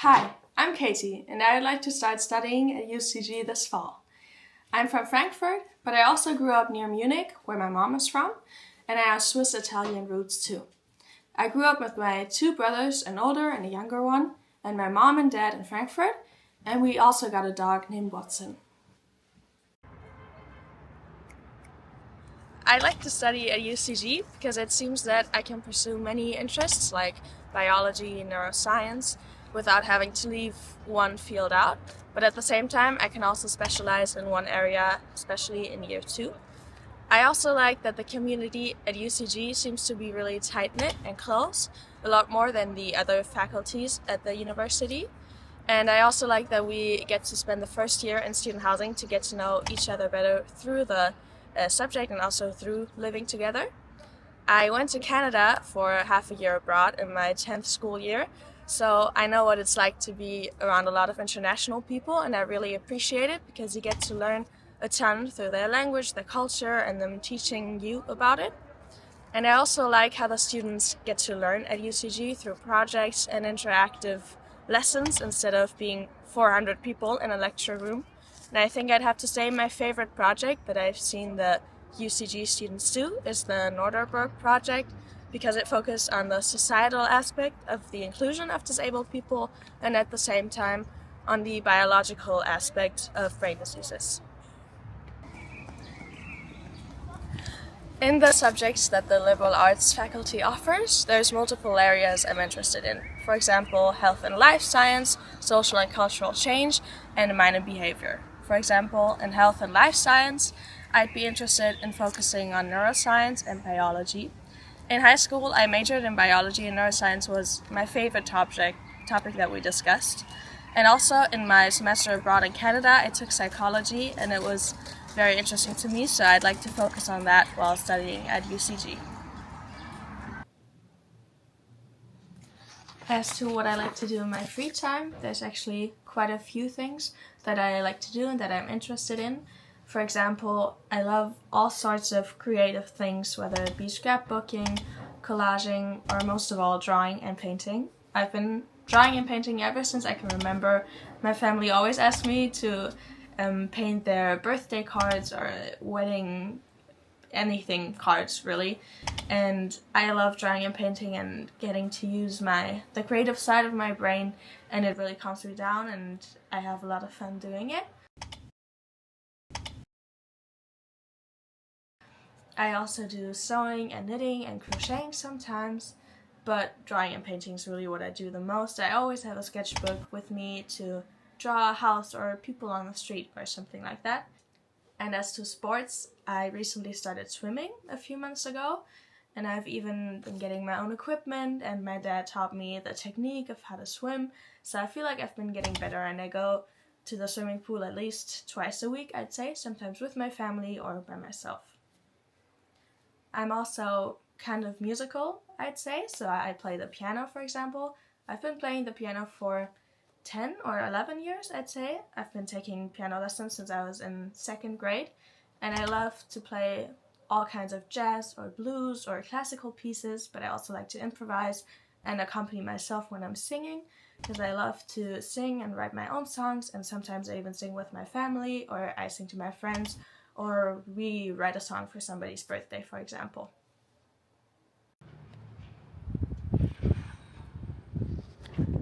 Hi, I'm Katie, and I'd like to start studying at UCG this fall. I'm from Frankfurt, but I also grew up near Munich, where my mom is from, and I have Swiss-Italian roots too. I grew up with my two brothers, an older and a younger one, and my mom and dad in Frankfurt, and we also got a dog named Watson. I like to study at UCG because it seems that I can pursue many interests like biology and neuroscience without having to leave one field out. But at the same time, I can also specialize in one area, especially in year 2. I also like that the community at UCG seems to be really tight-knit and close, a lot more than the other faculties at the university. And I also like that we get to spend the first year in student housing to get to know each other better through the subject and also through living together. I went to Canada for half a year abroad in my 10th school year, so I know what it's like to be around a lot of international people, and I really appreciate it because you get to learn a ton through their language, their culture, and them teaching you about it. And I also like how the students get to learn at UCG through projects and interactive lessons instead of being 400 people in a lecture room. And I think I'd have to say my favorite project that I've seen the UCG students do is the Norderberg project, because it focused on the societal aspect of the inclusion of disabled people and at the same time on the biological aspect of brain diseases. In the subjects that the liberal arts faculty offers, there's multiple areas I'm interested in. For example, health and life science, social and cultural change, and mind and behavior. For example, in health and life science, I'd be interested in focusing on neuroscience and biology. In high school, I majored in biology, and neuroscience was my favorite topic that we discussed. And also in my semester abroad in Canada, I took psychology, and it was very interesting to me, so I'd like to focus on that while studying at UCG. As to what I like to do in my free time, there's actually quite a few things that I like to do and that I'm interested in. For example, I love all sorts of creative things, whether it be scrapbooking, collaging, or most of all, drawing and painting. I've been drawing and painting ever since I can remember. My family always asked me to paint their birthday cards or wedding anything cards, really. And I love drawing and painting and getting to use the creative side of my brain, and it really calms me down, and I have a lot of fun doing it. I also do sewing and knitting and crocheting sometimes, but drawing and painting is really what I do the most. I always have a sketchbook with me to draw a house or people on the street or something like that. And as to sports, I recently started swimming a few months ago, and I've even been getting my own equipment, and my dad taught me the technique of how to swim, so I feel like I've been getting better, and I go to the swimming pool at least twice a week, I'd say, sometimes with my family or by myself. I'm also kind of musical, I'd say, so I play the piano, for example. I've been playing the piano for 10 or 11 years, I'd say. I've been taking piano lessons since I was in 2nd grade, and I love to play all kinds of jazz or blues or classical pieces, but I also like to improvise and accompany myself when I'm singing, because I love to sing and write my own songs, and sometimes I even sing with my family, or I sing to my friends, or we write a song for somebody's birthday, for example.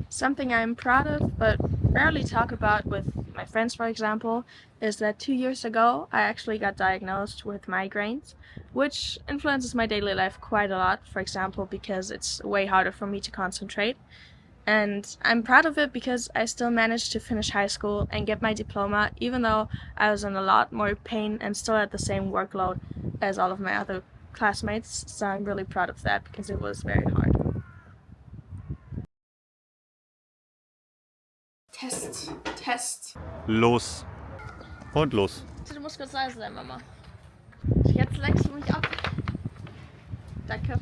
Something I'm proud of, but rarely talk about with my friends, for example, is that 2 years ago I actually got diagnosed with migraines, which influences my daily life quite a lot, for example, because it's way harder for me to concentrate. And I'm proud of it because I still managed to finish high school and get my diploma, even though I was in a lot more pain and still had the same workload as all of my other classmates, so I'm really proud of that because it was very hard. Test. Los. Und los. Du musst kurz leise sein, Mama. Jetzt lenkst du mich ab. Danke.